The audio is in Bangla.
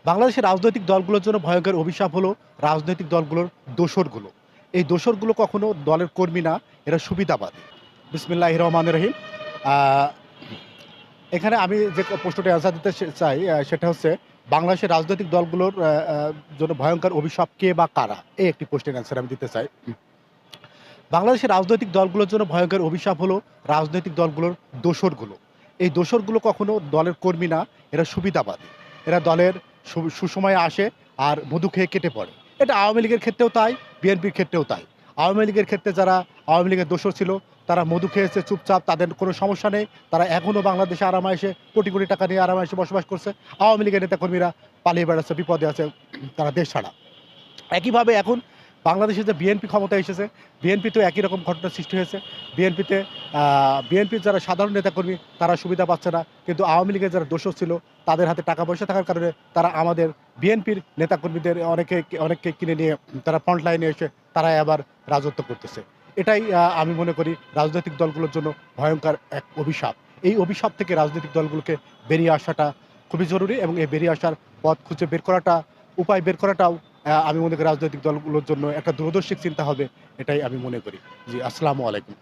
বাংলাদেশের রাজনৈতিক দলগুলোর জন্য ভয়ঙ্কর অভিশাপ হলো রাজনৈতিক দলগুলোর দোসরগুলো। এই দোসরগুলো কখনো দলের কর্মী না, এরা সুবিধাবাদী। বিসমিল্লাহির রহমানির রহিম। আ এখানে আমি যে প্রশ্নটার অ্যান্সার দিতে চাই সেটা হচ্ছে বাংলাদেশের রাজনৈতিক দলগুলোর জন্য ভয়ঙ্কর অভিশাপ কে বা কারা? এই একটি প্রশ্নের অ্যান্সার আমি দিতে চাই। বাংলাদেশের রাজনৈতিক দলগুলোর জন্য ভয়ঙ্কর অভিশাপ হলো রাজনৈতিক দলগুলোর দোসরগুলো। এই দোসরগুলো কখনো দলের কর্মী না, এরা সুবিধাবাদী। এরা দলের সুসময়ে আসে আর মধু খেয়ে কেটে পড়ে। এটা আওয়ামী লীগের ক্ষেত্রেও তাই, বিএনপির ক্ষেত্রেও তাই। আওয়ামী লীগের ক্ষেত্রে যারা আওয়ামী লীগের দোসর ছিল, তারা মধু খেয়েছে চুপচাপ, তাদের কোনো সমস্যা নেই। তারা এখনও বাংলাদেশে আরামায়েশে কোটি, কোটি টাকা নিয়ে আরামায়েশে বসবাস করছে। আওয়ামী লীগের নেতাকর্মীরা পালিয়ে বেড়াচ্ছে, বিপদে আছে, তারা দেশ ছাড়া। একইভাবে এখন বাংলাদেশে যে বিএনপি ক্ষমতায় এসেছে, বিএনপিতেও একই রকম ঘটনার সৃষ্টি হয়েছে। বিএনপিতে বিএনপির যারা সাধারণ নেতাকর্মী তারা সুবিধা পাচ্ছে না। কিন্তু আওয়ামী লীগের যারা দোসর ছিল তাদের হাতে টাকা পয়সা থাকার কারণে তারা আমাদের বিএনপির নেতাকর্মীদের অনেককে কিনে নিয়ে তারা ফ্রন্ট লাইনে এসে তারাই আবার রাজত্ব করতেছে। এটাই আমি মনে করি রাজনৈতিক দলগুলোর জন্য ভয়ঙ্কর এক অভিশাপ। এই অভিশাপ থেকে রাজনৈতিক দলগুলোকে বেরিয়ে আসাটা খুবই জরুরি এবং এই বেরিয়ে আসার পথ খুঁজে বের করাটা, উপায় বের করাটাও আমি মনে করি রাজনৈতিক দলগুলোর জন্য একটা দূরদর্শী চিন্তা হবে, এটাই আমি মনে করি। জি, আসসালামু আলাইকুম।